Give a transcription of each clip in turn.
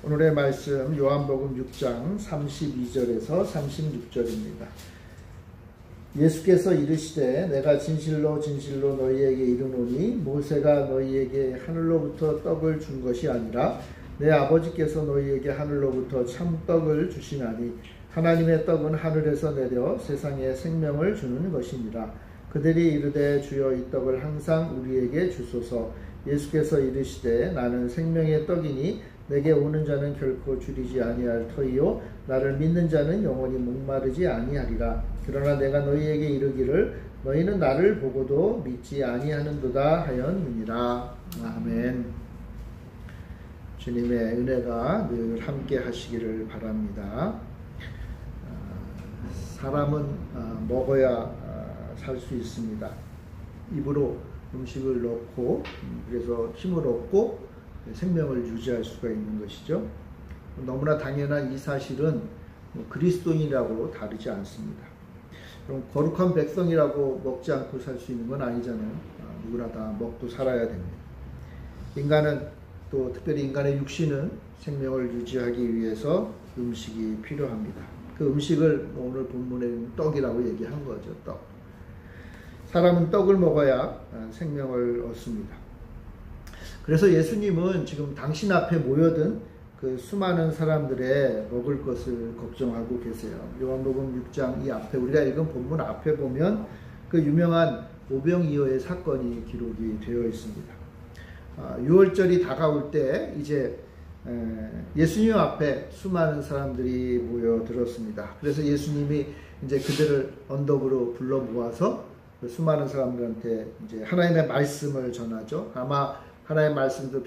오늘의 말씀 요한복음 6장 32절에서 36절입니다. 예수께서 이르시되 내가 진실로 진실로 너희에게 이르노니 모세가 너희에게 하늘로부터 떡을 준 것이 아니라 내 아버지께서 너희에게 하늘로부터 참떡을 주시나니 하나님의 떡은 하늘에서 내려 세상에 생명을 주는 것이니라. 그들이 이르되 주여 이 떡을 항상 우리에게 주소서. 예수께서 이르시되 나는 생명의 떡이니 내게 오는 자는 결코 줄이지 아니할 터이요 나를 믿는 자는 영원히 목마르지 아니하리라. 그러나 내가 너희에게 이르기를 너희는 나를 보고도 믿지 아니하는도다 하였느니라. 아멘. 주님의 은혜가 늘 함께 하시기를 바랍니다. 사람은 먹어야 살 수 있습니다. 입으로 음식을 넣고 그래서 힘을 얻고 생명을 유지할 수가 있는 것이죠. 너무나 당연한 이 사실은 그리스도인이라고 다르지 않습니다. 그럼 거룩한 백성이라고 먹지 않고 살 수 있는 건 아니잖아요. 누구나 다 먹고 살아야 됩니다. 인간은 또 특별히 인간의 육신은 생명을 유지하기 위해서 음식이 필요합니다. 그 음식을 오늘 본문에 떡이라고 얘기한 거죠. 떡. 사람은 떡을 먹어야 생명을 얻습니다. 그래서 예수님은 지금 당신 앞에 모여든 그 수많은 사람들의 먹을 것을 걱정하고 계세요. 요한복음 6장 이 앞에 우리가 읽은 본문 앞에 보면 그 유명한 오병이어의 사건이 기록이 되어 있습니다. 6월절이 다가올 때 이제 예수님 앞에 수많은 사람들이 모여들었습니다. 그래서 예수님이 이제 그들을 언덕으로 불러 모아서 그 수많은 사람들한테 이제 하나님의 말씀을 전하죠. 아마 하나님의 말씀도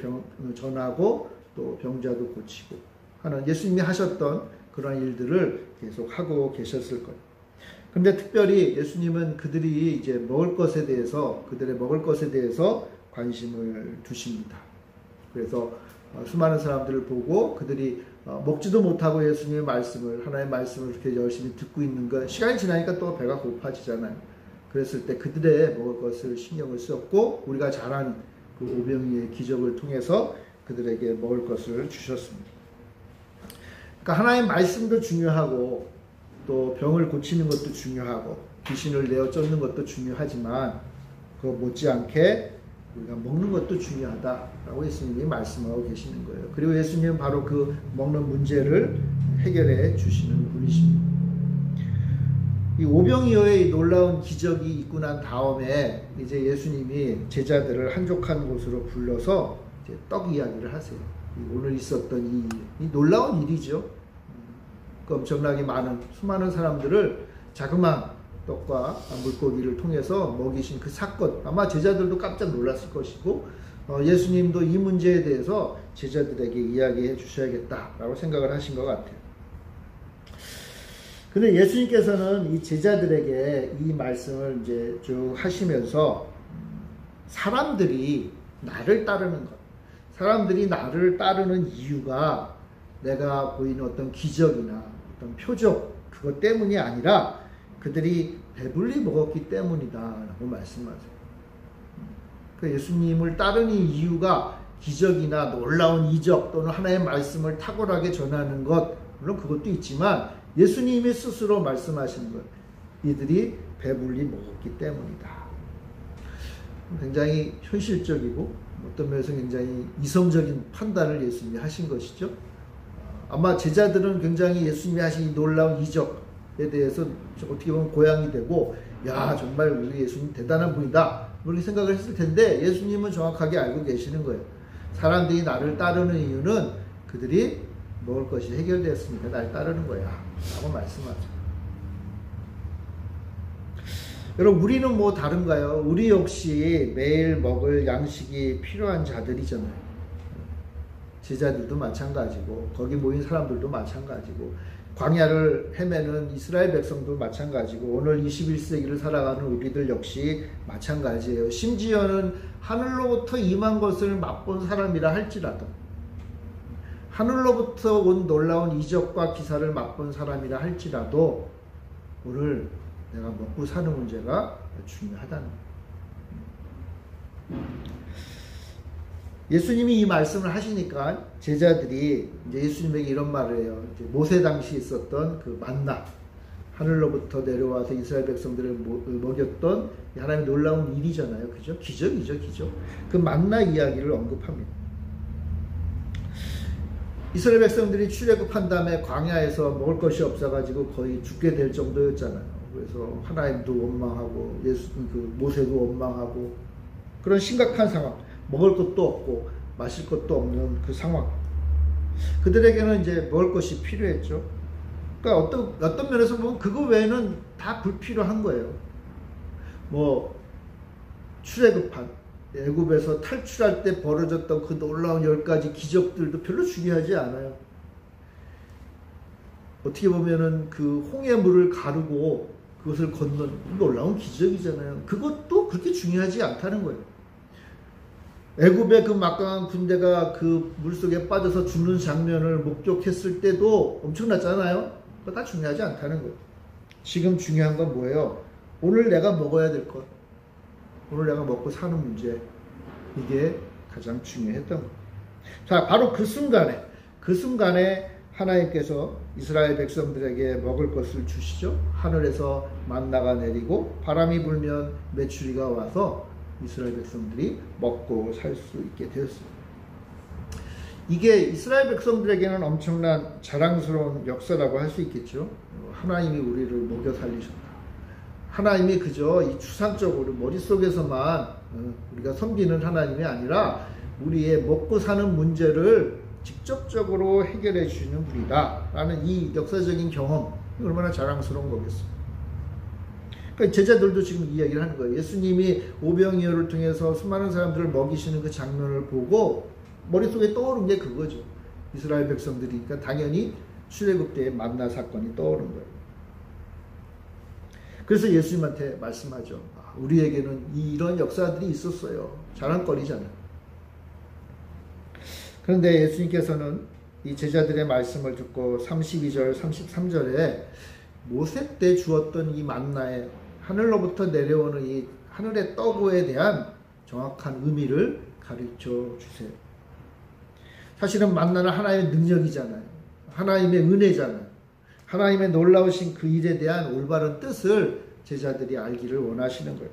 전하고 또 병자도 고치고 하는 예수님이 하셨던 그런 일들을 계속 하고 계셨을 거예요. 그런데 특별히 예수님은 그들이 이제 먹을 것에 대해서 그들의 먹을 것에 대해서 관심을 두십니다. 그래서 수많은 사람들을 보고 그들이 먹지도 못하고 예수님의 말씀을 하나님의 말씀을 이렇게 열심히 듣고 있는 것 시간이 지나니까 또 배가 고파지잖아요. 그랬을 때 그들의 먹을 것을 신경을 썼고 우리가 잘 아는 그 오병이의 기적을 통해서 그들에게 먹을 것을 주셨습니다. 그러니까 하나님의 말씀도 중요하고 또 병을 고치는 것도 중요하고 귀신을 내어 쫓는 것도 중요하지만 그거 못지않게 우리가 먹는 것도 중요하다라고 예수님이 말씀하고 계시는 거예요. 그리고 예수님은 바로 그 먹는 문제를 해결해 주시는 분이십니다. 이 오병이어의 놀라운 기적이 있고 난 다음에 이제 예수님이 제자들을 한적한 곳으로 불러서 이제 떡 이야기를 하세요. 오늘 있었던 이 놀라운 일이죠. 그 엄청나게 많은 수많은 사람들을 자그마한 떡과 물고기를 통해서 먹이신 그 사건, 아마 제자들도 깜짝 놀랐을 것이고 예수님도 이 문제에 대해서 제자들에게 이야기해 주셔야겠다라고 생각을 하신 것 같아요. 근데 예수님께서는 이 제자들에게 이 말씀을 이제 쭉 하시면서 사람들이 나를 따르는 것, 사람들이 나를 따르는 이유가 내가 보이는 어떤 기적이나 어떤 표적 그것 때문이 아니라 그들이 배불리 먹었기 때문이다라고 말씀하세요. 그 예수님을 따르는 이유가 기적이나 놀라운 이적 또는 하나의 말씀을 탁월하게 전하는 것 물론 그것도 있지만 예수님이 스스로 말씀하시는 것 이들이 배불리 먹었기 때문이다. 굉장히 현실적이고 어떤 면에서 굉장히 이성적인 판단을 예수님이 하신 것이죠. 아마 제자들은 굉장히 예수님이 하신 이 놀라운 이적에 대해서 어떻게 보면 고향이 되고 야 정말 우리 예수님 대단한 분이다 그렇게 생각을 했을 텐데 예수님은 정확하게 알고 계시는 거예요. 사람들이 나를 따르는 이유는 그들이 먹을 것이 해결되었으니까 날 따르는 거야 라고 말씀하죠. 여러분 우리는 뭐 다른가요? 우리 역시 매일 먹을 양식이 필요한 자들이잖아요. 제자들도 마찬가지고 거기 모인 사람들도 마찬가지고 광야를 헤매는 이스라엘 백성도 마찬가지고 오늘 21세기를 살아가는 우리들 역시 마찬가지예요. 심지어는 하늘로부터 임한 것을 맛본 사람이라 할지라도 하늘로부터 온 놀라운 이적과 기사를 맛본 사람이라 할지라도 오늘 내가 먹고 사는 문제가 중요하다는 거예요. 예수님이 이 말씀을 하시니까 제자들이 이제 예수님에게 이런 말을 해요. 이제 모세 당시 있었던 그 만나, 하늘로부터 내려와서 이스라엘 백성들을 먹였던 하나님의 놀라운 일이잖아요. 그죠? 기적이죠, 기적. 그 만나 이야기를 언급합니다. 이스라엘 백성들이 출애굽한 다음에 광야에서 먹을 것이 없어가지고 거의 죽게 될 정도였잖아요. 그래서 하나님도 원망하고 모세도 원망하고 그런 심각한 상황. 먹을 것도 없고 마실 것도 없는 그 상황. 그들에게는 이제 먹을 것이 필요했죠. 그러니까 어떤 면에서 보면 그거 외에는 다 불필요한 거예요. 뭐 출애굽한 애굽에서 탈출할 때 벌어졌던 그 놀라운 10가지 기적들도 별로 중요하지 않아요. 어떻게 보면은 그 홍해 물을 가르고 그것을 건넌 놀라운 기적이잖아요. 그것도 그렇게 중요하지 않다는 거예요. 애굽의 그 막강한 군대가 그 물속에 빠져서 죽는 장면을 목격했을 때도 엄청났잖아요. 그거 다 중요하지 않다는 거예요. 지금 중요한 건 뭐예요? 오늘 내가 먹어야 될 것. 오늘 내가 먹고 사는 문제. 이게 가장 중요했던 거예요. 자, 바로 그 순간에 하나님께서 이스라엘 백성들에게 먹을 것을 주시죠. 하늘에서 만나가 내리고 바람이 불면 메추리가 와서 이스라엘 백성들이 먹고 살 수 있게 되었습니다. 이게 이스라엘 백성들에게는 엄청난 자랑스러운 역사라고 할 수 있겠죠. 하나님이 우리를 먹여 살리셨다. 하나님이 그저 이 추상적으로 머릿속에서만 우리가 섬기는 하나님이 아니라 우리의 먹고 사는 문제를 직접적으로 해결해 주시는 분이다 라는 이 역사적인 경험, 얼마나 자랑스러운 거겠어요. 그러니까 제자들도 지금 이야기를 하는 거예요. 예수님이 오병이어를 통해서 수많은 사람들을 먹이시는 그 장면을 보고 머릿속에 떠오른 게 그거죠. 이스라엘 백성들이니까 그러니까 당연히 출애굽 때의 만나 사건이 떠오른 거예요. 그래서 예수님한테 말씀하죠. 우리에게는 이런 역사들이 있었어요. 자랑거리잖아요. 그런데 예수님께서는 이 제자들의 말씀을 듣고 32절, 33절에 모세 때 주었던 이 만나에 하늘로부터 내려오는 이 하늘의 떡에 대한 정확한 의미를 가르쳐 주세요. 사실은 만나는 하나님의 능력이잖아요. 하나님의 은혜잖아요. 하나님의 놀라우신 그 일에 대한 올바른 뜻을 제자들이 알기를 원하시는 거예요.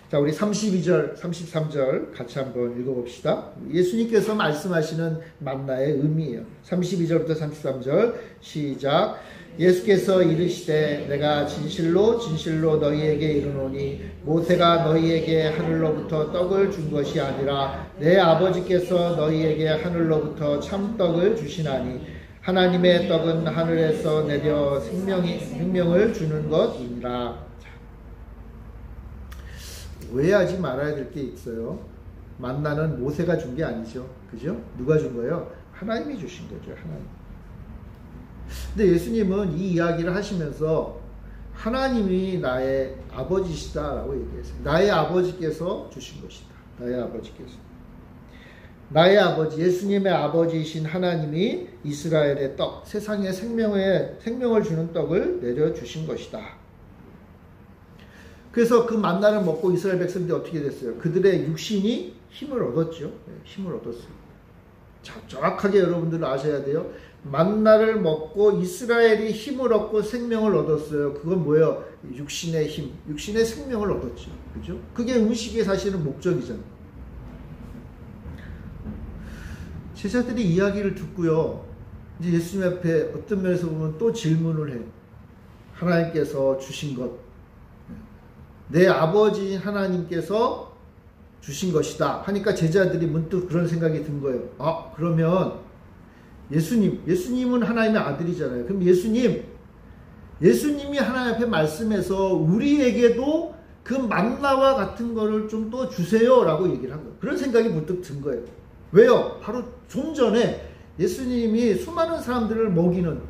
자, 우리 32절, 33절 같이 한번 읽어봅시다. 예수님께서 말씀하시는 만나의 의미예요. 32절부터 33절 시작. 예수께서 이르시되 내가 진실로 진실로 너희에게 이르노니 모세가 너희에게 하늘로부터 떡을 준 것이 아니라 내 아버지께서 너희에게 하늘로부터 참떡을 주시나니 하나님의 떡은 하늘에서 내려 생명을 주는 것이니라. 오해하지 말아야 될 게 있어요. 만나는 모세가 준 게 아니죠. 그죠? 누가 준 거예요? 하나님이 주신 거죠. 하나님. 근데 예수님은 이 이야기를 하시면서 하나님이 나의 아버지시다라고 얘기했어요. 나의 아버지께서 주신 것이다. 나의 아버지께서. 나의 아버지, 예수님의 아버지이신 하나님이 이스라엘의 떡, 세상에 생명을 주는 떡을 내려주신 것이다. 그래서 그 만나를 먹고 이스라엘 백성들이 어떻게 됐어요? 그들의 육신이 힘을 얻었죠. 힘을 얻었어요. 정확하게 여러분들은 아셔야 돼요. 만나를 먹고 이스라엘이 힘을 얻고 생명을 얻었어요. 그건 뭐예요? 육신의 힘, 육신의 생명을 얻었죠. 그죠? 그게 음식의 사실은 목적이잖아요. 제자들이 이야기를 듣고요. 이제 예수님 앞에 어떤 면에서 보면 또 질문을 해요. 하나님께서 주신 것. 내 아버지 하나님께서 주신 것이다 하니까 제자들이 문득 그런 생각이 든 거예요. 그러면 예수님은 하나님의 아들이잖아요. 그럼 예수님이 하나님 앞에 말씀해서 우리에게도 그 만나와 같은 거를 좀 또 주세요 라고 얘기를 한 거예요. 그런 생각이 문득 든 거예요. 왜요? 바로 좀 전에 예수님이 수많은 사람들을 먹이는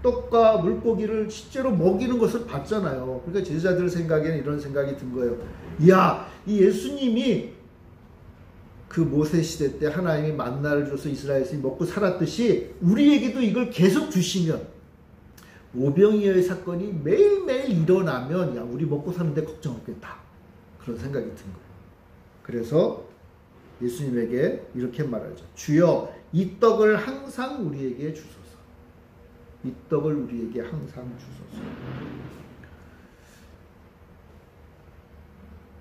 떡과 물고기를 실제로 먹이는 것을 봤잖아요. 그러니까 제자들 생각에는 이런 생각이 든 거예요. 이야, 이 예수님이 그 모세 시대 때 하나님이 만나를 줘서 이스라엘에서 먹고 살았듯이 우리에게도 이걸 계속 주시면 오병이어의 사건이 매일매일 일어나면 야, 우리 먹고 사는데 걱정 없겠다. 그런 생각이 든 거예요. 그래서 예수님에게 이렇게 말하죠. 주여, 이 떡을 항상 우리에게 주소서. 이 떡을 우리에게 항상 주소서.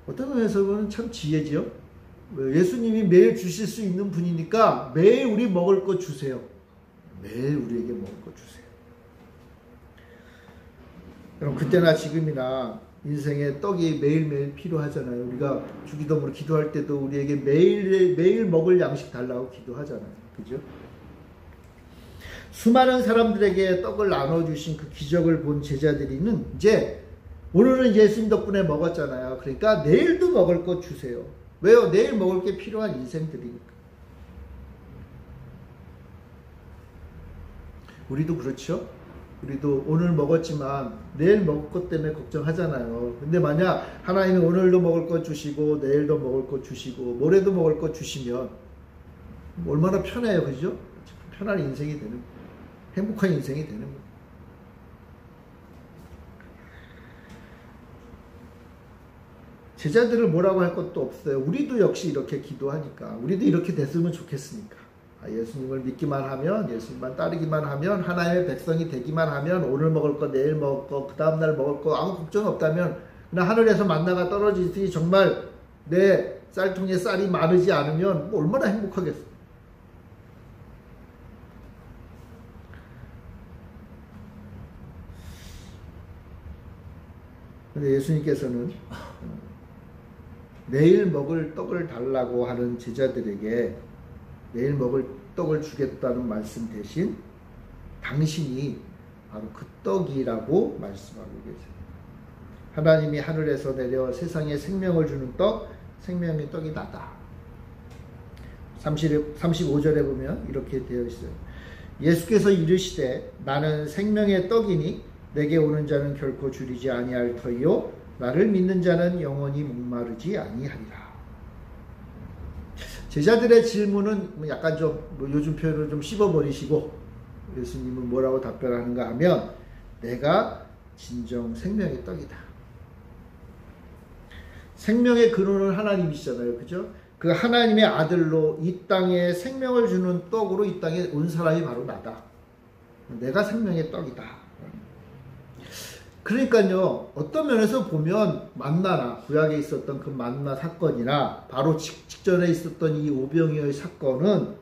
어떤 면에서 보면 참 지혜지요. 예수님이 매일 주실 수 있는 분이니까 매일 우리 먹을 것 주세요. 매일 우리에게 먹을 것 주세요. 그럼 그때나 지금이나 인생에 떡이 매일매일 필요하잖아요. 우리가 주기도문으로 기도할 때도 우리에게 매일 먹을 양식 달라고 기도하잖아요. 그죠? 수많은 사람들에게 떡을 나눠주신 그 기적을 본 제자들이는 이제 오늘은 예수님 덕분에 먹었잖아요. 그러니까 내일도 먹을 것 주세요. 왜요? 내일 먹을 게 필요한 인생들이니까. 우리도 그렇죠? 우리도 오늘 먹었지만 내일 먹을 것 때문에 걱정하잖아요. 근데 만약 하나님이 오늘도 먹을 것 주시고 내일도 먹을 것 주시고 모레도 먹을 것 주시면 얼마나 편해요. 그죠? 편한 인생이 되는 거예요. 행복한 인생이 되는 거예요. 제자들을 뭐라고 할 것도 없어요. 우리도 역시 이렇게 기도하니까. 우리도 이렇게 됐으면 좋겠으니까. 예수님을 믿기만 하면, 예수님만 따르기만 하면, 하나님의 백성이 되기만 하면, 오늘 먹을 거, 내일 먹을 거, 그 다음날 먹을 거 아무 걱정 없다면 그냥 하늘에서 만나가 떨어지듯이 정말 내 쌀통에 쌀이 마르지 않으면 뭐 얼마나 행복하겠어요. 근데 예수님께서는 내일 먹을 떡을 달라고 하는 제자들에게 내일 먹을 떡을 주겠다는 말씀 대신 당신이 바로 그 떡이라고 말씀하고 계세요. 하나님이 하늘에서 내려 세상에 생명을 주는 떡, 생명의 떡이 나다. 35절에 보면 이렇게 되어 있어요. 예수께서 이르시되 나는 생명의 떡이니 내게 오는 자는 결코 줄이지 아니할 터이요 나를 믿는 자는 영원히 목마르지 아니하리라. 제자들의 질문은 약간 좀 요즘 표현을 좀 씹어버리시고 예수님은 뭐라고 답변하는가 하면 내가 진정 생명의 떡이다. 생명의 근원은 하나님이시잖아요. 그죠? 그 하나님의 아들로 이 땅에 생명을 주는 떡으로 이 땅에 온 사람이 바로 나다. 내가 생명의 떡이다. 그러니까요, 어떤 면에서 보면 만나나 구약에 있었던 그 만나 사건이나 바로 직전에 있었던 이 오병이어의 사건은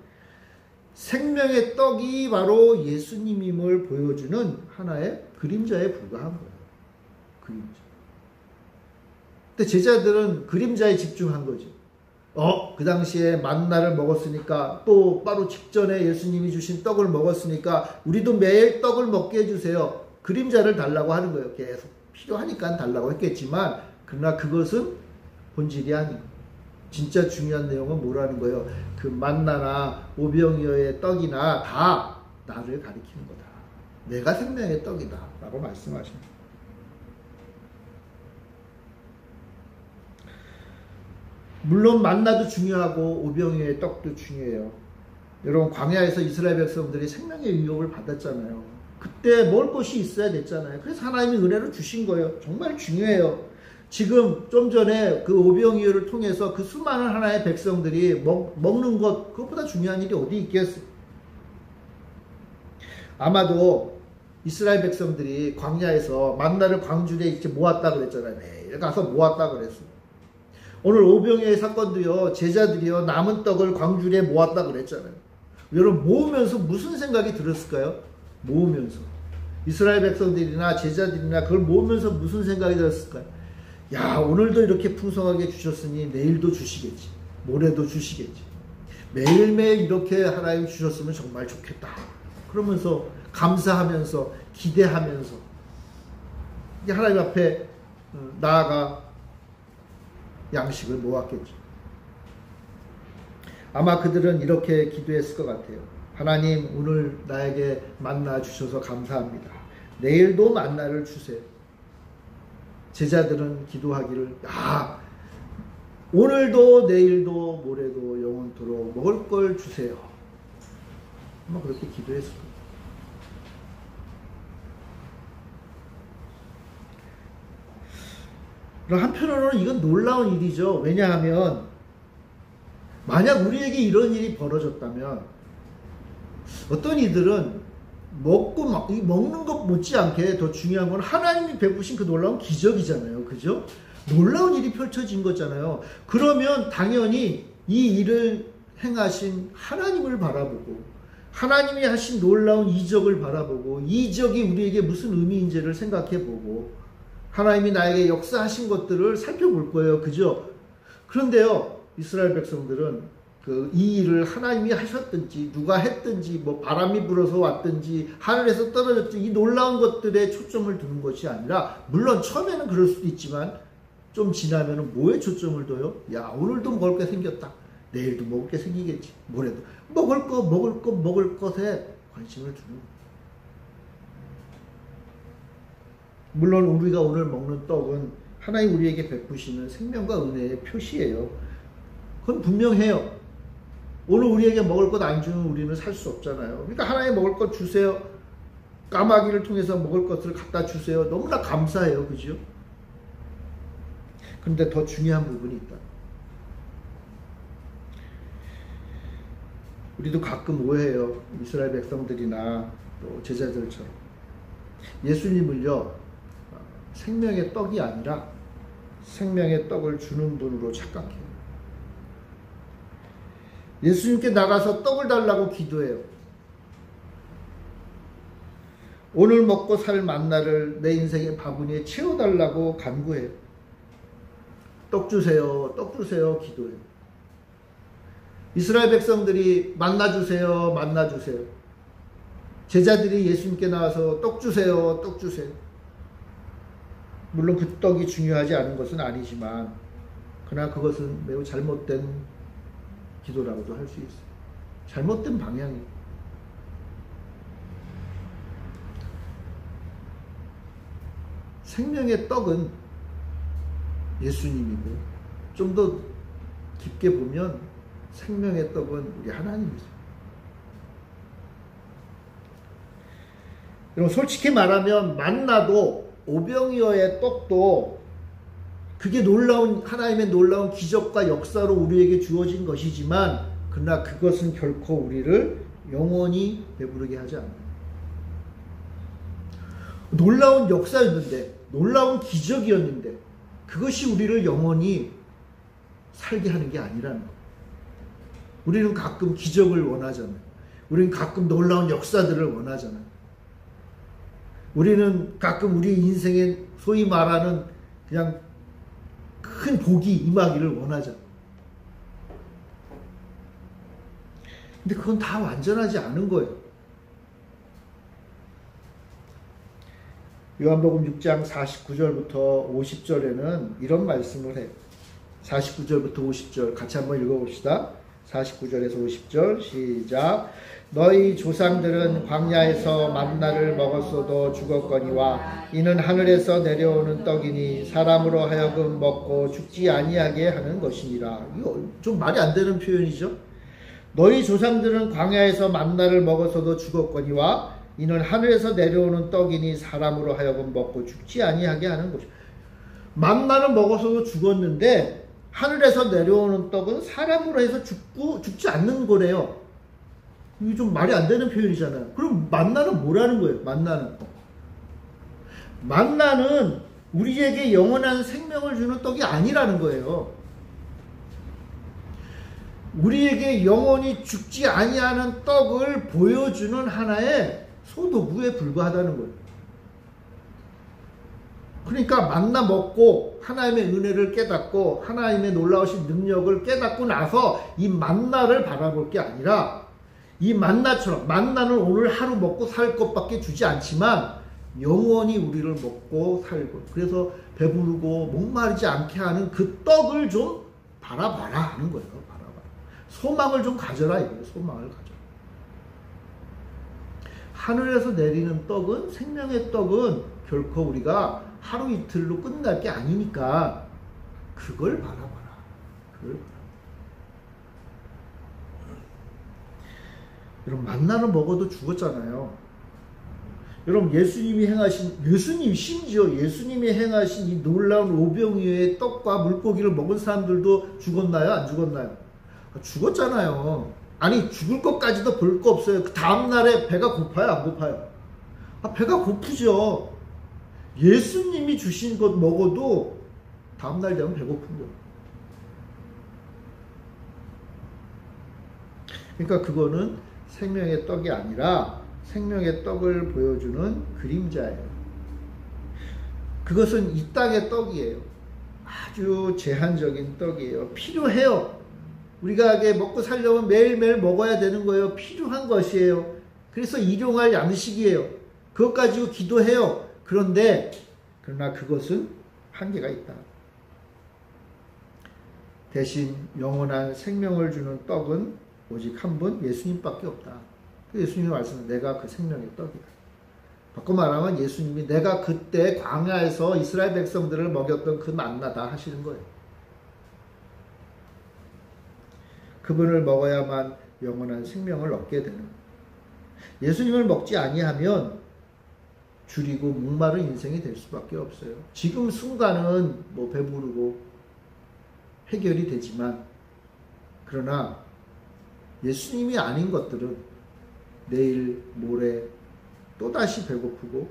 생명의 떡이 바로 예수님임을 보여주는 하나의 그림자에 불과한 거예요. 그림자. 근데 제자들은 그림자에 집중한 거죠. 그 당시에 만나를 먹었으니까 또 바로 직전에 예수님이 주신 떡을 먹었으니까 우리도 매일 떡을 먹게 해주세요. 그림자를 달라고 하는 거예요. 계속 필요하니까 달라고 했겠지만 그러나 그것은 본질이 아니고 진짜 중요한 내용은 뭐라는 거예요? 그 만나나 오병이어의 떡이나 다 나를 가리키는 거다. 내가 생명의 떡이다 라고 말씀하십니다. 물론 만나도 중요하고 오병이어의 떡도 중요해요. 여러분 광야에서 이스라엘 백성들이 생명의 위협을 받았잖아요. 그때 먹을 것이 있어야 됐잖아요. 그래서 하나님이 은혜로 주신 거예요. 정말 중요해요. 지금 좀 전에 그 오병이어를 통해서 그 수많은 하나의 백성들이 먹는 것 그것보다 중요한 일이 어디 있겠어요. 아마도 이스라엘 백성들이 광야에서 만나를 광주리에 이렇게 모았다 그랬잖아요. 매일 가서 모았다 그랬어요. 오늘 오병이어의 사건도요. 제자들이요. 남은 떡을 광주리에 모았다 그랬잖아요. 여러분 모으면서 무슨 생각이 들었을까요? 모으면서 이스라엘 백성들이나 제자들이나 그걸 모으면서 무슨 생각이 들었을까요? 야, 오늘도 이렇게 풍성하게 주셨으니 내일도 주시겠지. 모레도 주시겠지. 매일매일 이렇게 하나님 주셨으면 정말 좋겠다. 그러면서 감사하면서 기대하면서 하나님 앞에 나아가 양식을 모았겠죠. 아마 그들은 이렇게 기도했을 것 같아요. 하나님 오늘 나에게 만나 주셔서 감사합니다. 내일도 만나를 주세요. 제자들은 기도하기를 오늘도 내일도 모레도 영원토록 먹을 걸 주세요. 아마 그렇게 기도했을 거예요. 그럼 한편으로는 이건 놀라운 일이죠. 왜냐하면 만약 우리에게 이런 일이 벌어졌다면 어떤 이들은 먹는 것 못지않게 더 중요한 건 하나님이 베푸신 그 놀라운 기적이잖아요. 그죠? 놀라운 일이 펼쳐진 거잖아요. 그러면 당연히 이 일을 행하신 하나님을 바라보고 하나님이 하신 놀라운 이적을 바라보고 이 이적이 우리에게 무슨 의미인지를 생각해보고 하나님이 나에게 역사하신 것들을 살펴볼 거예요. 그죠? 그런데요, 이스라엘 백성들은 이 일을 하나님이 하셨든지 누가 했든지 뭐 바람이 불어서 왔든지 하늘에서 떨어졌든지 이 놀라운 것들에 초점을 두는 것이 아니라, 물론 처음에는 그럴 수도 있지만 좀 지나면 뭐에 초점을 둬요? 야, 오늘도 먹을 게 생겼다. 내일도 먹을 게 생기겠지. 모레도 먹을 것에 관심을 두는 거예요. 물론 우리가 오늘 먹는 떡은 하나님 우리에게 베푸시는 생명과 은혜의 표시예요. 그건 분명해요. 오늘 우리에게 먹을 것 안 주면 우리는 살 수 없잖아요. 그러니까 하나님 먹을 것 주세요. 까마귀를 통해서 먹을 것을 갖다 주세요. 너무나 감사해요. 그죠? 그런데 더 중요한 부분이 있다. 우리도 가끔 오해해요. 이스라엘 백성들이나 또 제자들처럼. 예수님을요, 생명의 떡이 아니라 생명의 떡을 주는 분으로 착각해요. 예수님께 나가서 떡을 달라고 기도해요. 오늘 먹고 살 만나를 내 인생의 바구니에 채워달라고 간구해요. 떡 주세요, 떡 주세요 기도해요. 이스라엘 백성들이 만나 주세요, 만나 주세요. 제자들이 예수님께 나와서 떡 주세요, 떡 주세요. 물론 그 떡이 중요하지 않은 것은 아니지만 그러나 그것은 매우 잘못된 기도라고도 할 수 있어요. 잘못된 방향이에요. 생명의 떡은 예수님이고, 좀 더 깊게 보면 생명의 떡은 우리 하나님이죠. 그럼 솔직히 말하면 만나도 오병이어의 떡도 그게 놀라운 하나님의 놀라운 기적과 역사로 우리에게 주어진 것이지만, 그러나 그것은 결코 우리를 영원히 배부르게 하지 않아요. 놀라운 역사였는데, 놀라운 기적이었는데 그것이 우리를 영원히 살게 하는 게 아니라는 거예요. 우리는 가끔 기적을 원하잖아요. 우리는 가끔 놀라운 역사들을 원하잖아요. 우리는 가끔 우리 인생에 소위 말하는 그냥 큰 복이 임하기를 원하잖아요. 근데 그건 다 완전하지 않은 거예요. 요한복음 6장 49절부터 50절에는 이런 말씀을 해요. 49절부터 50절 같이 한번 읽어봅시다. 49절에서 50절 시작. 너희 조상들은 광야에서 만나를 먹었어도 죽었거니와 이는 하늘에서 내려오는 떡이니 사람으로 하여금 먹고 죽지 아니하게 하는 것이니라. 이거 좀 말이 안 되는 표현이죠. 너희 조상들은 광야에서 만나를 먹었어도 죽었거니와 이는 하늘에서 내려오는 떡이니 사람으로 하여금 먹고 죽지 아니하게 하는 것이다. 만나는 먹어서도 죽었는데 하늘에서 내려오는 떡은 사람으로 해서 죽지 않는 거래요. 이게 좀 말이 안 되는 표현이잖아요. 그럼 만나는 뭐라는 거예요? 만나는 우리에게 영원한 생명을 주는 떡이 아니라는 거예요. 우리에게 영원히 죽지 아니하는 떡을 보여주는 하나의 소도구에 불과하다는 거예요. 그러니까 만나 먹고 하나님의 은혜를 깨닫고 하나님의 놀라우신 능력을 깨닫고 나서 이 만나를 바라볼 게 아니라, 이 만나처럼 만나는 오늘 하루 먹고 살 것밖에 주지 않지만 영원히 우리를 먹고 살고, 그래서 배부르고 목마르지 않게 하는 그 떡을 좀 바라봐라 하는 거예요. 바라봐라. 소망을 좀 가져라 이거예요. 소망을 가져. 하늘에서 내리는 떡은, 생명의 떡은 결코 우리가 하루 이틀로 끝날 게 아니니까 그걸 바라봐라. 여러분, 만나는 먹어도 죽었잖아요. 여러분, 심지어 예수님이 행하신 이 놀라운 오병이어의 떡과 물고기를 먹은 사람들도 죽었나요? 안 죽었나요? 죽었잖아요. 아니 죽을 것까지도 볼 거 없어요. 그 다음날에 배가 고파요 안 고파요? 배가 고프죠. 예수님이 주신 것 먹어도 다음날 되면 배고픈 거예요. 그러니까 그거는 생명의 떡이 아니라 생명의 떡을 보여주는 그림자예요. 그것은 이 땅의 떡이에요. 아주 제한적인 떡이에요. 필요해요. 우리가 먹고 살려면 매일매일 먹어야 되는 거예요. 필요한 것이에요. 그래서 일용할 양식이에요. 그것 가지고 기도해요. 그러나 그것은 한계가 있다. 대신 영원한 생명을 주는 떡은 오직 한 분 예수님밖에 없다. 예수님이 말씀은 내가 그 생명의 떡이다. 바꿔 말하면 예수님이 내가 그때 광야에서 이스라엘 백성들을 먹였던 그 만나다 하시는 거예요. 그분을 먹어야만 영원한 생명을 얻게 되는 거예요. 예수님을 먹지 아니하면 줄이고 목마른 인생이 될 수밖에 없어요. 지금 순간은 배부르고 해결이 되지만 그러나 예수님이 아닌 것들은 내일 모레 또다시 배고프고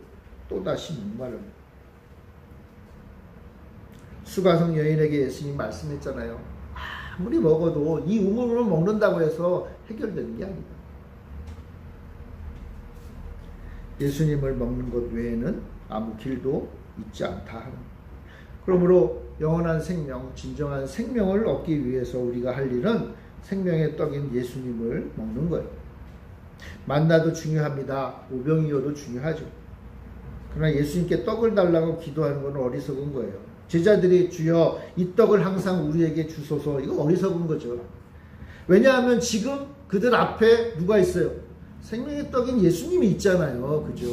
또다시 목마릅니다. 수가성 여인에게 예수님 말씀했잖아요. 아무리 먹어도 이 우물을 먹는다고 해서 해결되는 게 아니다. 예수님을 먹는 것 외에는 아무 길도 있지 않다 하는. 그러므로 영원한 생명, 진정한 생명을 얻기 위해서 우리가 할 일은 생명의 떡인 예수님을 먹는 거예요. 만나도 중요합니다. 오병이어도 중요하죠. 그러나 예수님께 떡을 달라고 기도하는 건 어리석은 거예요. 제자들이 주여 이 떡을 항상 우리에게 주소서. 이거 어리석은 거죠. 왜냐하면 지금 그들 앞에 누가 있어요? 생명의 떡인 예수님이 있잖아요. 그죠?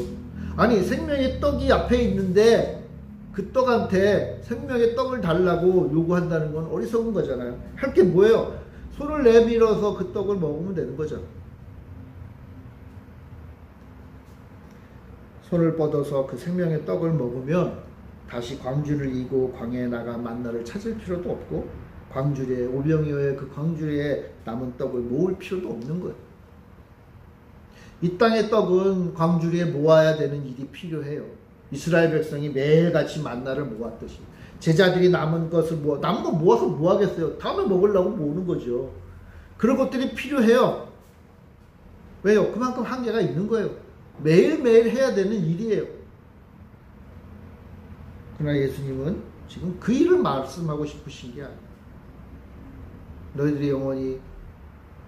아니 생명의 떡이 앞에 있는데 그 떡한테 생명의 떡을 달라고 요구한다는 건 어리석은 거잖아요. 할 게 뭐예요? 손을 내밀어서 그 떡을 먹으면 되는 거죠. 손을 뻗어서 그 생명의 떡을 먹으면 다시 광주를 이고 광야에 나가 만나를 찾을 필요도 없고 광주리에 오병이어의 그 광주리에 남은 떡을 모을 필요도 없는 거예요. 이 땅의 떡은 광주리에 모아야 되는 일이 필요해요. 이스라엘 백성이 매일같이 만나를 모았듯이 제자들이 남은 것을 남은 거 모아서 뭐 하겠어요? 다음에 먹으려고 모으는 거죠. 그런 것들이 필요해요. 왜요? 그만큼 한계가 있는 거예요. 매일매일 해야 되는 일이에요. 그러나 예수님은 지금 그 일을 말씀하고 싶으신 게 아니에요. 너희들이 영원히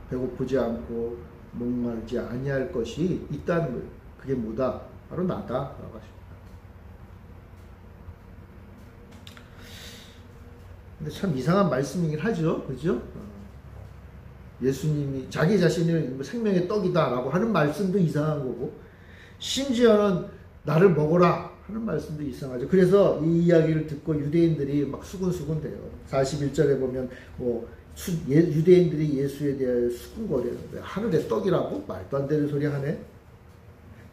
배고프지 않고 목마르지 아니할 것이 있다는 거예요. 그게 뭐다? 바로 나다. 라고 하십니다. 근데 참 이상한 말씀이긴 하죠. 그죠? 예수님이 자기 자신을 생명의 떡이다 라고 하는 말씀도 이상한 거고 심지어는 나를 먹어라 하는 말씀도 이상하죠. 그래서 이 이야기를 듣고 유대인들이 막 수군수군 돼요. 41절에 보면 유대인들이 예수에 대하여 수군거려요. 하늘의 떡이라고? 말도 안 되는 소리 하네.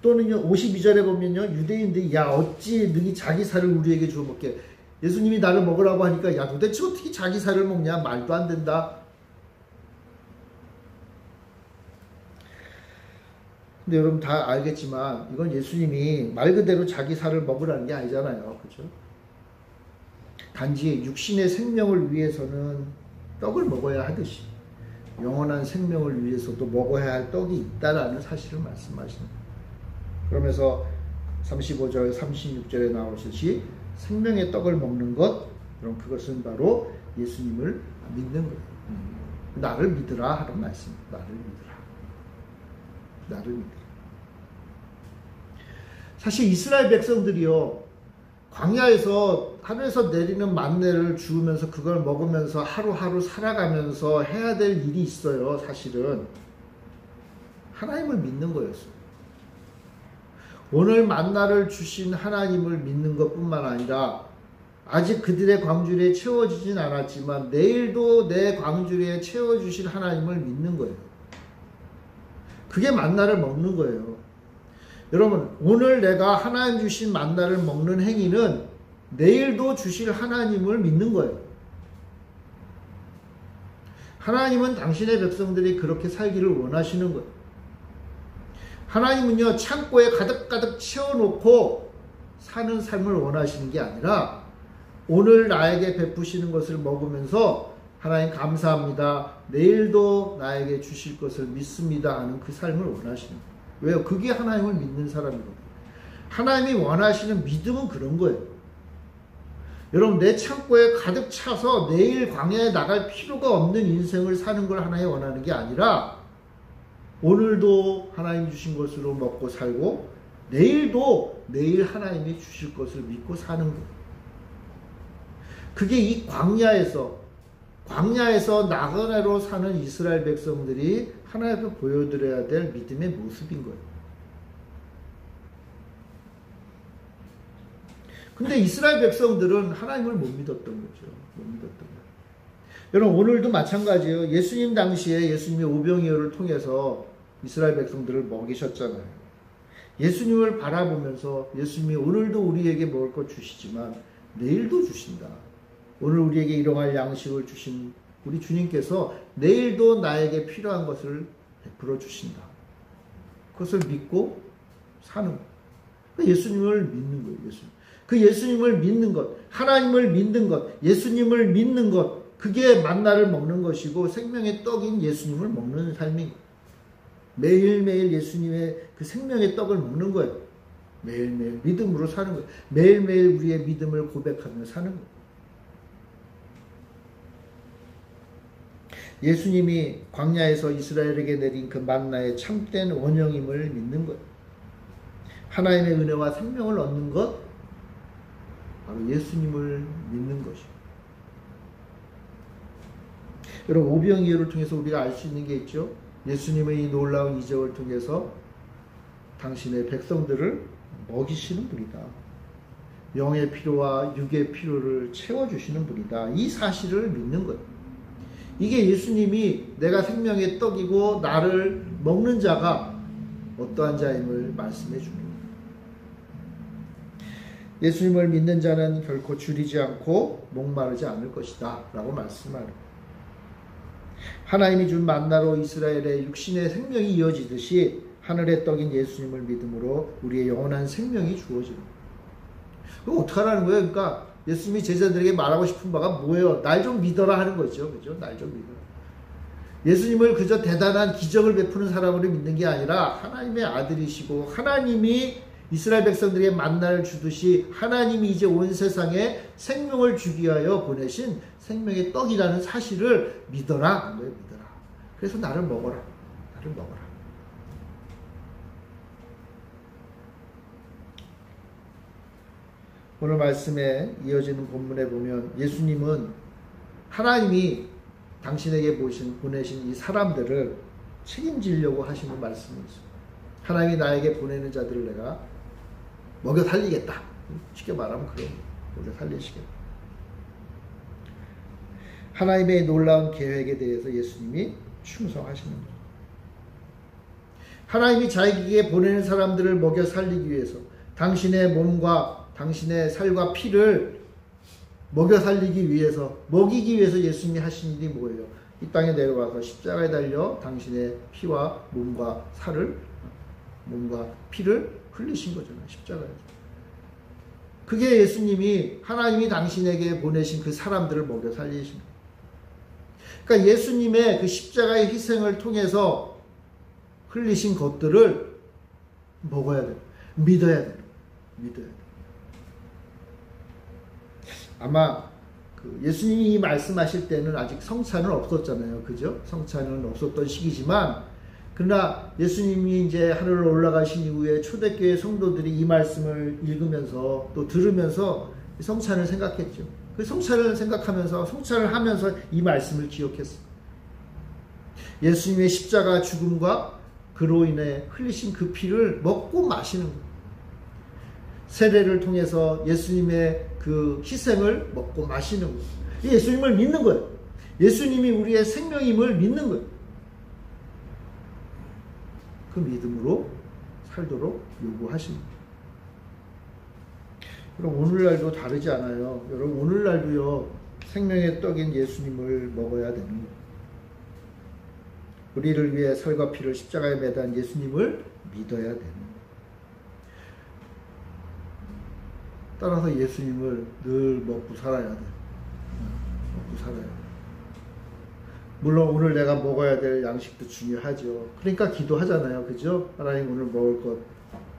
또는요 52절에 보면요 유대인들이 야 어찌 능히 자기 살을 우리에게 주어 먹게. 예수님이 나를 먹으라고 하니까 야 도대체 어떻게 자기 살을 먹냐. 말도 안 된다. 근데 여러분 다 알겠지만 이건 예수님이 말 그대로 자기 살을 먹으라는 게 아니잖아요. 그죠? 단지 육신의 생명을 위해서는 떡을 먹어야 하듯이 영원한 생명을 위해서도 먹어야 할 떡이 있다라는 사실을 말씀하시는 거예요. 그러면서 35절, 36절에 나오듯이 생명의 떡을 먹는 것, 그럼 그것은 바로 예수님을 믿는 거예요. 나를 믿으라 하는 말씀입니다. 나를 믿으라. 나를 믿으라. 사실 이스라엘 백성들이요 광야에서 하늘에서 내리는 만나를 주우면서 그걸 먹으면서 하루하루 살아가면서 해야 될 일이 있어요. 사실은 하나님을 믿는 거였어요. 오늘 만나를 주신 하나님을 믿는 것뿐만 아니라 아직 그들의 광주리에 채워지진 않았지만 내일도 내 광주리에 채워주실 하나님을 믿는 거예요. 그게 만나를 먹는 거예요. 여러분 오늘 내가 하나님 주신 만나를 먹는 행위는 내일도 주실 하나님을 믿는 거예요. 하나님은 당신의 백성들이 그렇게 살기를 원하시는 거예요. 하나님은요, 창고에 가득가득 채워놓고 사는 삶을 원하시는 게 아니라 오늘 나에게 베푸시는 것을 먹으면서 하나님 감사합니다, 내일도 나에게 주실 것을 믿습니다 하는 그 삶을 원하시는 거예요. 왜요? 그게 하나님을 믿는 사람이거든요. 하나님이 원하시는 믿음은 그런 거예요. 여러분, 내 창고에 가득 차서 내일 광야에 나갈 필요가 없는 인생을 사는 걸 하나님이 원하는 게 아니라 오늘도 하나님 주신 것으로 먹고 살고 내일도 내일 하나님이 주실 것을 믿고 사는 거예요. 그게 이 광야에서 나그네로 사는 이스라엘 백성들이 하나님 앞에 보여드려야 될 믿음의 모습인 거예요. 근데 이스라엘 백성들은 하나님을 못 믿었던 거죠. 못 믿었던 거예요. 여러분, 오늘도 마찬가지예요. 예수님 당시에 예수님이 오병이어를 통해서 이스라엘 백성들을 먹이셨잖아요. 예수님을 바라보면서 예수님이 오늘도 우리에게 먹을 것 주시지만 내일도 주신다. 오늘 우리에게 일용할 양식을 주신 우리 주님께서 내일도 나에게 필요한 것을 베풀어 주신다. 그것을 믿고 사는 거예요. 예수님을 믿는 거예요. 그 예수님을 믿는 것, 하나님을 믿는 것, 예수님을 믿는 것, 그게 만나를 먹는 것이고 생명의 떡인 예수님을 먹는 삶인 거예요. 매일매일 예수님의 그 생명의 떡을 먹는 거예요. 매일매일 믿음으로 사는 거예요. 매일매일 우리의 믿음을 고백하며 사는 거예요. 예수님이 광야에서 이스라엘에게 내린 그 만나의 참된 원형임을 믿는 것, 하나님의 은혜와 생명을 얻는 것, 바로 예수님을 믿는 것이에요. 여러분, 오병이어를 통해서 우리가 알 수 있는 게 있죠. 예수님의 이 놀라운 이적을 통해서 당신의 백성들을 먹이시는 분이다. 영의 필요와 육의 필요를 채워주시는 분이다. 이 사실을 믿는 거예요. 이게 예수님이 내가 생명의 떡이고 나를 먹는 자가 어떠한 자임을 말씀해 주는 거예요. 예수님을 믿는 자는 결코 줄이지 않고 목마르지 않을 것이다 라고 말씀하는 거예요. 하나님이 준 만나로 이스라엘의 육신의 생명이 이어지듯이 하늘의 떡인 예수님을 믿음으로 우리의 영원한 생명이 주어지는 거예요. 그럼 어떡하라는 거예요? 그러니까 예수님이 제자들에게 말하고 싶은 바가 뭐예요? 날 좀 믿어라 하는 거죠. 그죠? 날 좀 믿어라. 예수님을 그저 대단한 기적을 베푸는 사람으로 믿는 게 아니라 하나님의 아들이시고 하나님이 이스라엘 백성들에게 만나를 주듯이 하나님이 이제 온 세상에 생명을 주기 위하여 보내신 생명의 떡이라는 사실을 믿어라. 믿어라. 그래서 나를 먹어라. 나를 먹어라. 오늘 말씀에 이어지는 본문에 보면 예수님은 하나님이 당신에게 보내신 이 사람들을 책임지려고 하시는 말씀이 있습니다. 하나님이 나에게 보내는 자들을 내가 먹여 살리겠다. 쉽게 말하면 그런 먹여 살리시겠다. 하나님의 놀라운 계획에 대해서 예수님이 충성하시는 거죠. 하나님이 자기에게 보내는 사람들을 먹여 살리기 위해서 당신의 몸과 당신의 살과 피를 먹여 살리기 위해서, 먹이기 위해서 예수님이 하신 일이 뭐예요? 이 땅에 내려와서 십자가에 달려 당신의 피와 몸과 살을, 몸과 피를 흘리신 거잖아요. 십자가에서. 그게 예수님이, 하나님이 당신에게 보내신 그 사람들을 먹여 살리신 거예요. 그러니까 예수님의 그 십자가의 희생을 통해서 흘리신 것들을 먹어야 돼요. 믿어야 돼요. 믿어야 돼요. 아마 그 예수님이 말씀하실 때는 아직 성찬은 없었잖아요. 그죠? 성찬은 없었던 시기지만, 그러나 예수님이 이제 하늘로 올라가신 이후에 초대교회 성도들이 이 말씀을 읽으면서 또 들으면서 성찬을 생각했죠. 그 성찬을 생각하면서, 성찬을 하면서 이 말씀을 기억했어요. 예수님의 십자가 죽음과 그로 인해 흘리신 그 피를 먹고 마시는 거예요. 세례를 통해서 예수님의 그 희생을 먹고 마시는 거예요. 예수님을 믿는 거예요. 예수님이 우리의 생명임을 믿는 거예요. 그 믿음으로 살도록 요구하십니다. 여러분, 오늘날도 다르지 않아요. 여러분, 오늘날도요, 생명의 떡인 예수님을 먹어야 되는 거예요. 우리를 위해 살과 피를 십자가에 매단 예수님을 믿어야 되는 거예요. 따라서 예수님을 늘 먹고 살아야 돼. 먹고 살아야 돼. 물론 오늘 내가 먹어야 될 양식도 중요하죠. 그러니까 기도하잖아요. 그죠? 하나님 오늘 먹을 것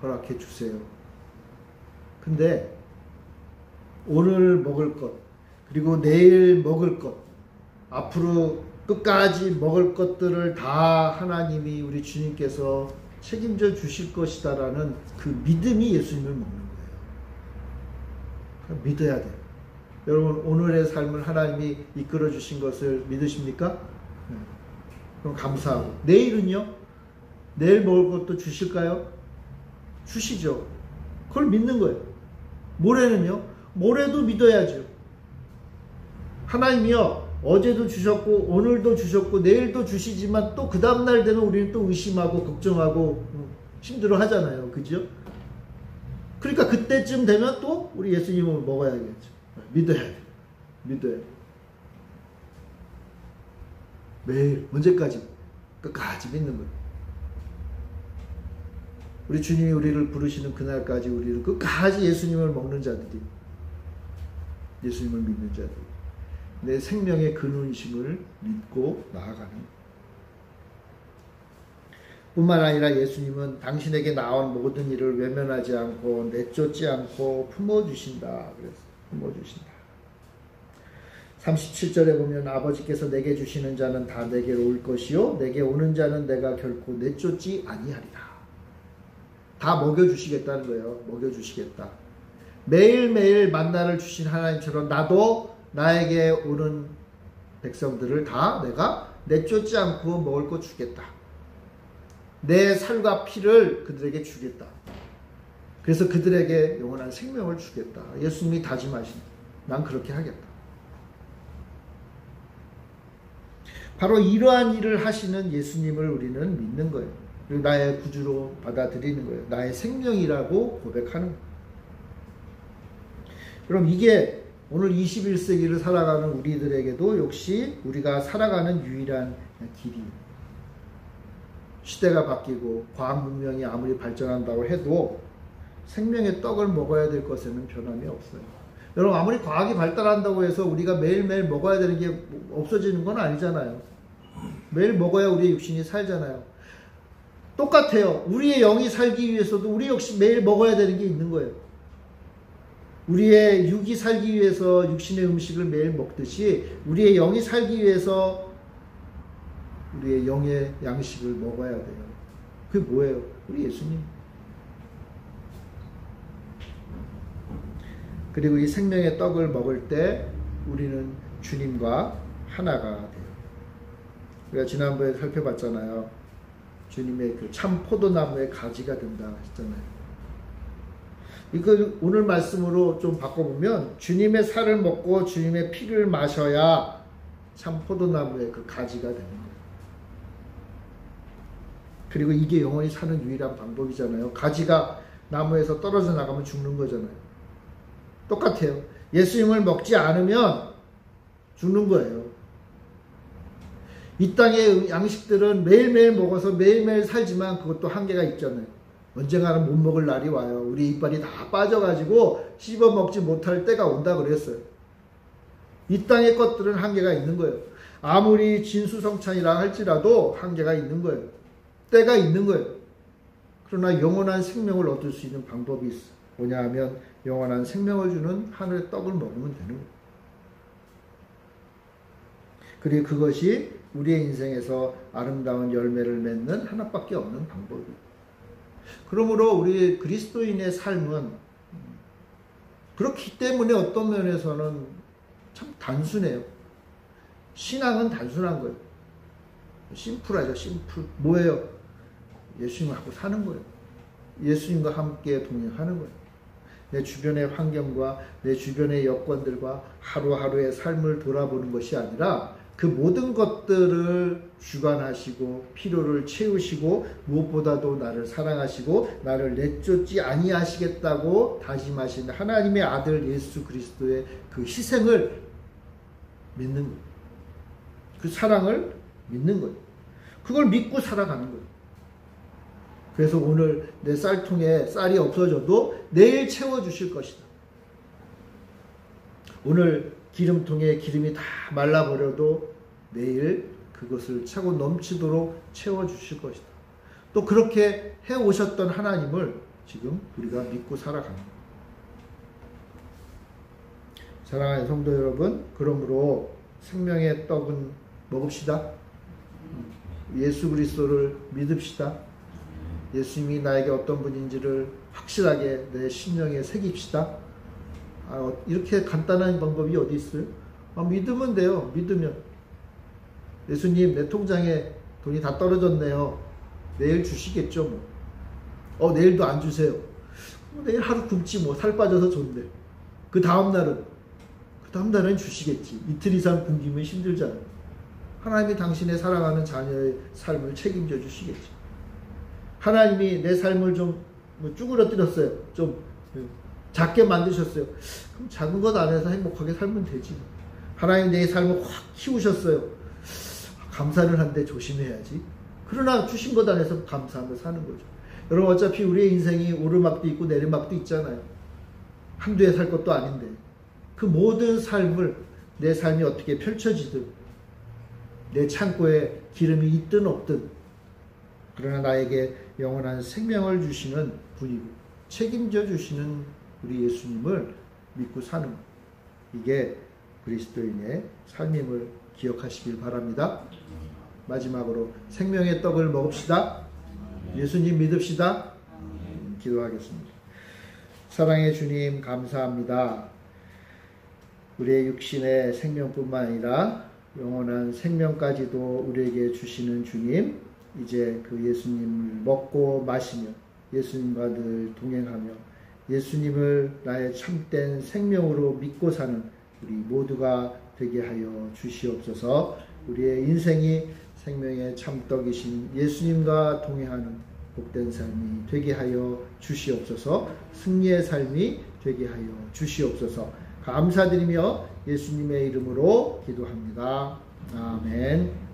허락해 주세요. 근데 오늘 먹을 것, 그리고 내일 먹을 것, 앞으로 끝까지 먹을 것들을 다 하나님이 우리 주님께서 책임져 주실 것이다라는 그 믿음이 예수님을 먹는 거예요. 믿어야 돼요. 여러분 오늘의 삶을 하나님이 이끌어 주신 것을 믿으십니까? 네. 그럼 감사하고. 내일은요? 내일 먹을 것도 주실까요? 주시죠. 그걸 믿는 거예요. 모레는요? 모레도 믿어야죠. 하나님이요 어제도 주셨고 오늘도 주셨고 내일도 주시지만 또 그 다음날 되면 우리는 또 의심하고 걱정하고 힘들어 하잖아요. 그죠? 그러니까 그때쯤 되면 또 우리 예수님을 먹어야겠죠. 믿어야 돼. 믿어야 돼. 매일 언제까지? 끝까지 믿는 거예요. 우리 주님이 우리를 부르시는 그날까지 우리를 끝까지 예수님을 먹는 자들이, 예수님을 믿는 자들이 내 생명의 근원이심을 믿고 나아가는 뿐만 아니라 예수님은 당신에게 나온 모든 일을 외면하지 않고 내쫓지 않고 품어주신다. 그래서 품어주신다. 37절에 보면 아버지께서 내게 주시는 자는 다 내게로 올 것이요 내게 오는 자는 내가 결코 내쫓지 아니하리라. 다 먹여주시겠다는 거예요. 먹여주시겠다. 매일매일 만나를 주신 하나님처럼 나도 나에게 오는 백성들을 다 내가 내쫓지 않고 먹을 것 주겠다. 내 살과 피를 그들에게 주겠다. 그래서 그들에게 영원한 생명을 주겠다. 예수님이 다짐하신, 난 그렇게 하겠다. 바로 이러한 일을 하시는 예수님을 우리는 믿는 거예요. 그리고 나의 구주로 받아들이는 거예요. 나의 생명이라고 고백하는 거예요. 그럼 이게 오늘 21세기를 살아가는 우리들에게도 역시 우리가 살아가는 유일한 길이에요. 시대가 바뀌고 과학 문명이 아무리 발전한다고 해도 생명의 떡을 먹어야 될 것에는 변함이 없어요. 여러분 아무리 과학이 발달한다고 해서 우리가 매일매일 먹어야 되는 게 없어지는 건 아니잖아요. 매일 먹어야 우리의 육신이 살잖아요. 똑같아요. 우리의 영이 살기 위해서도 우리 역시 매일 먹어야 되는 게 있는 거예요. 우리의 육이 살기 위해서 육신의 음식을 매일 먹듯이 우리의 영이 살기 위해서 우리의 영의 양식을 먹어야 돼요. 그게 뭐예요? 우리 예수님. 그리고 이 생명의 떡을 먹을 때 우리는 주님과 하나가 돼요. 우리가 지난번에 살펴봤잖아요. 주님의 그 참 포도나무의 가지가 된다 했잖아요. 이거 오늘 말씀으로 좀 바꿔보면 주님의 살을 먹고 주님의 피를 마셔야 참 포도나무의 그 가지가 되는 거예요. 그리고 이게 영원히 사는 유일한 방법이잖아요. 가지가 나무에서 떨어져 나가면 죽는 거잖아요. 똑같아요. 예수님을 먹지 않으면 죽는 거예요. 이 땅의 양식들은 매일매일 먹어서 매일매일 살지만 그것도 한계가 있잖아요. 언젠가는 못 먹을 날이 와요. 우리 이빨이 다 빠져가지고 씹어 먹지 못할 때가 온다 그랬어요. 이 땅의 것들은 한계가 있는 거예요. 아무리 진수성찬이라 할지라도 한계가 있는 거예요. 때가 있는 거예요. 그러나 영원한 생명을 얻을 수 있는 방법이 있어. 뭐냐 하면 영원한 생명을 주는 하늘의 떡을 먹으면 되는 거예요. 그리고 그것이 우리의 인생에서 아름다운 열매를 맺는 하나밖에 없는 방법이에요. 그러므로 우리 그리스도인의 삶은 그렇기 때문에 어떤 면에서는 참 단순해요. 신앙은 단순한 거예요. 심플하죠. 심플. 뭐예요? 예수님하고 사는 거예요. 예수님과 함께 동행하는 거예요. 내 주변의 환경과 내 주변의 여건들과 하루하루의 삶을 돌아보는 것이 아니라 그 모든 것들을 주관하시고 필요를 채우시고 무엇보다도 나를 사랑하시고 나를 내쫓지 아니하시겠다고 다짐하신 하나님의 아들 예수 그리스도의 그 희생을 믿는 거예요. 그 사랑을 믿는 거예요. 그걸 믿고 살아가는 거예요. 그래서 오늘 내 쌀통에 쌀이 없어져도 내일 채워주실 것이다. 오늘 기름통에 기름이 다 말라버려도 내일 그것을 차고 넘치도록 채워주실 것이다. 또 그렇게 해오셨던 하나님을 지금 우리가 믿고 살아가는 거예요. 사랑하는 성도 여러분, 그러므로 생명의 떡은 먹읍시다. 예수 그리스도를 믿읍시다. 예수님이 나에게 어떤 분인지를 확실하게 내 심령에 새깁시다. 이렇게 간단한 방법이 어디 있어요? 믿으면 돼요. 믿으면. 예수님, 내 통장에 돈이 다 떨어졌네요. 내일 주시겠죠. 뭐. 내일도 안 주세요. 내일 하루 굶지 뭐. 살 빠져서 좋네. 그 다음날은 주시겠지. 이틀 이상 굶기면 힘들잖아요. 하나님이 당신의 사랑하는 자녀의 삶을 책임져 주시겠지. 하나님이 내 삶을 좀 쭈그러뜨렸어요. 좀 작게 만드셨어요. 그럼 작은 것 안에서 행복하게 살면 되지. 하나님 내 삶을 확 키우셨어요. 감사를 한데 조심해야지. 그러나 주신 것 안에서 감사하며 사는 거죠. 여러분, 어차피 우리의 인생이 오르막도 있고 내리막도 있잖아요. 한두 해 살 것도 아닌데 그 모든 삶을, 내 삶이 어떻게 펼쳐지든, 내 창고에 기름이 있든 없든, 그러나 나에게 영원한 생명을 주시는 분이고 책임져 주시는 우리 예수님을 믿고 사는, 이게 그리스도인의 삶임을 기억하시길 바랍니다. 마지막으로 생명의 떡을 먹읍시다. 예수님 믿읍시다. 기도하겠습니다. 사랑의 주님, 감사합니다. 우리의 육신의 생명뿐만 아니라 영원한 생명까지도 우리에게 주시는 주님, 이제 그 예수님을 먹고 마시며 예수님과 늘 동행하며 예수님을 나의 참된 생명으로 믿고 사는 우리 모두가 되게 하여 주시옵소서. 우리의 인생이 생명의 참떡이신 예수님과 동행하는 복된 삶이 되게 하여 주시옵소서. 승리의 삶이 되게 하여 주시옵소서. 감사드리며 예수님의 이름으로 기도합니다. 아멘.